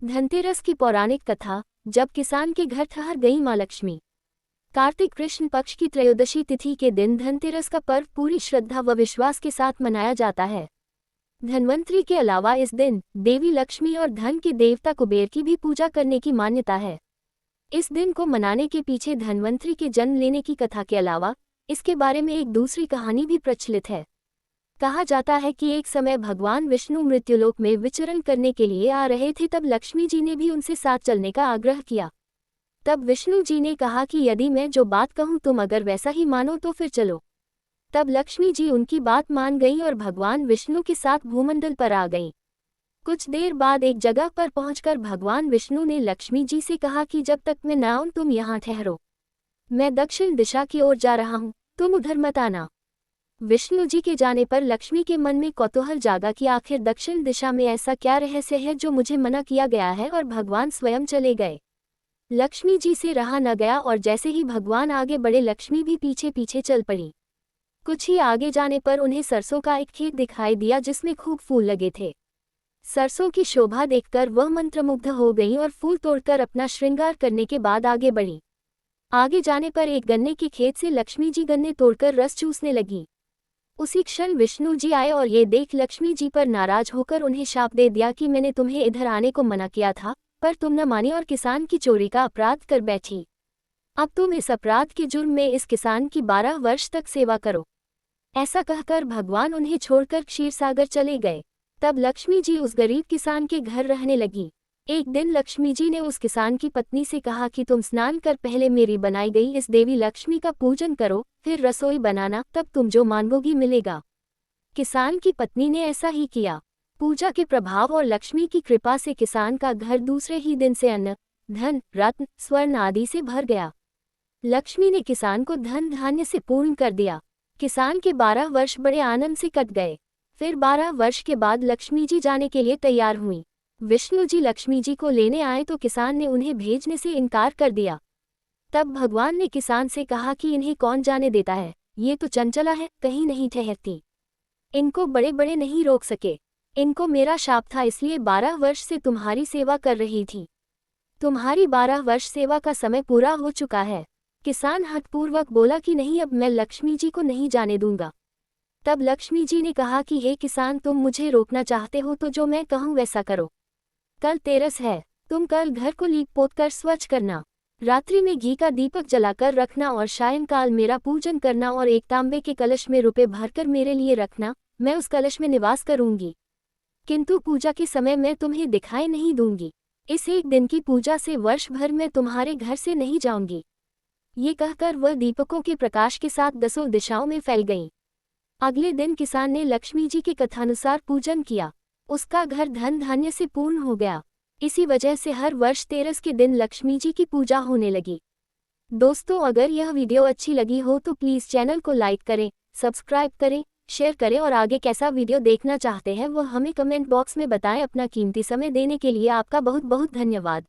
धनतेरस की पौराणिक कथा। जब किसान के घर ठहर गई मां लक्ष्मी। कार्तिक कृष्ण पक्ष की त्रयोदशी तिथि के दिन धनतेरस का पर्व पूरी श्रद्धा व विश्वास के साथ मनाया जाता है। धन्वंतरि के अलावा इस दिन देवी लक्ष्मी और धन के देवता कुबेर की भी पूजा करने की मान्यता है। इस दिन को मनाने के पीछे धन्वंतरि के जन्म लेने की कथा के अलावा इसके बारे में एक दूसरी कहानी भी प्रचलित है। कहा जाता है कि एक समय भगवान विष्णु मृत्युलोक में विचरण करने के लिए आ रहे थे, तब लक्ष्मी जी ने भी उनसे साथ चलने का आग्रह किया। तब विष्णु जी ने कहा कि यदि मैं जो बात कहूँ तुम अगर वैसा ही मानो तो फिर चलो। तब लक्ष्मी जी उनकी बात मान गईं और भगवान विष्णु के साथ भूमंडल पर आ गईं। कुछ देर बाद एक जगह पर पहुंचकर भगवान विष्णु ने लक्ष्मी जी से कहा कि जब तक मैं न आऊं तुम यहाँ ठहरो। मैं दक्षिण दिशा की ओर जा रहा हूँ, तुम उधर मत आना। विष्णु जी के जाने पर लक्ष्मी के मन में कौतूहल जागा कि आखिर दक्षिण दिशा में ऐसा क्या रहस्य है जो मुझे मना किया गया है, और भगवान स्वयं चले गए। लक्ष्मी जी से रहा न गया और जैसे ही भगवान आगे बढ़े लक्ष्मी भी पीछे पीछे चल पड़ी। कुछ ही आगे जाने पर उन्हें सरसों का एक खेत दिखाई दिया जिसमें खूब फूल लगे थे। सरसों की शोभा देखकर वह मंत्रमुग्ध हो गईं और फूल तोड़कर अपना श्रृंगार करने के बाद आगे बढ़ी। आगे जाने पर एक गन्ने के खेत से लक्ष्मी जी गन्ने तोड़कर रस चूसने लगी। उसी क्षण विष्णु जी आए और ये देख लक्ष्मी जी पर नाराज होकर उन्हें शाप दे दिया कि मैंने तुम्हें इधर आने को मना किया था, पर तुम न मानी और किसान की चोरी का अपराध कर बैठी। अब तुम इस अपराध के जुर्म में इस किसान की 12 वर्ष तक सेवा करो। ऐसा कहकर भगवान उन्हें छोड़कर क्षीरसागर चले गए। तब लक्ष्मी जी उस गरीब किसान के घर रहने लगी। एक दिन लक्ष्मी जी ने उस किसान की पत्नी से कहा कि तुम स्नान कर पहले मेरी बनाई गई इस देवी लक्ष्मी का पूजन करो, फिर रसोई बनाना, तब तुम जो मांगोगी मिलेगा। किसान की पत्नी ने ऐसा ही किया। पूजा के प्रभाव और लक्ष्मी की कृपा से किसान का घर दूसरे ही दिन से अन्न, धन, रत्न, स्वर्ण आदि से भर गया। लक्ष्मी ने किसान को धन धान्य से पूर्ण कर दिया। किसान के 12 वर्ष बड़े आनंद से कट गए। फिर 12 वर्ष के बाद लक्ष्मी जी जाने के लिए तैयार हुई। विष्णु जी लक्ष्मी जी को लेने आए तो किसान ने उन्हें भेजने से इनकार कर दिया। तब भगवान ने किसान से कहा कि इन्हें कौन जाने देता है, ये तो चंचला है, कहीं नहीं ठहरती। इनको बड़े बड़े नहीं रोक सके। इनको मेरा शाप था, इसलिए 12 वर्ष से तुम्हारी सेवा कर रही थी। तुम्हारी 12 वर्ष सेवा का समय पूरा हो चुका है। किसान हठपूर्वक बोला कि नहीं, अब मैं लक्ष्मी जी को नहीं जाने दूंगा। तब लक्ष्मी जी ने कहा कि हे किसान, तुम मुझे रोकना चाहते हो तो जो मैं कहूँ वैसा करो। कल तेरस है, तुम कल घर को लीप पोत कर स्वच्छ करना। रात्रि में घी का दीपक जलाकर रखना और सायंकाल मेरा पूजन करना और एक तांबे के कलश में रुपए भरकर मेरे लिए रखना। मैं उस कलश में निवास करूंगी, किंतु पूजा के समय मैं तुम्हें दिखाई नहीं दूंगी। इस एक दिन की पूजा से वर्ष भर मैं तुम्हारे घर से नहीं जाऊंगी। ये कहकर वह दीपकों के प्रकाश के साथ 10 दिशाओं में फैल गईं। अगले दिन किसान ने लक्ष्मी जी के कथानुसार पूजन किया। उसका घर धन धान्य से पूर्ण हो गया। इसी वजह से हर वर्ष तेरस के दिन लक्ष्मी जी की पूजा होने लगी। दोस्तों, अगर यह वीडियो अच्छी लगी हो तो प्लीज़ चैनल को लाइक करें, सब्सक्राइब करें, शेयर करें और आगे कैसा वीडियो देखना चाहते हैं वह हमें कमेंट बॉक्स में बताएं। अपना कीमती समय देने के लिए आपका बहुत बहुत धन्यवाद।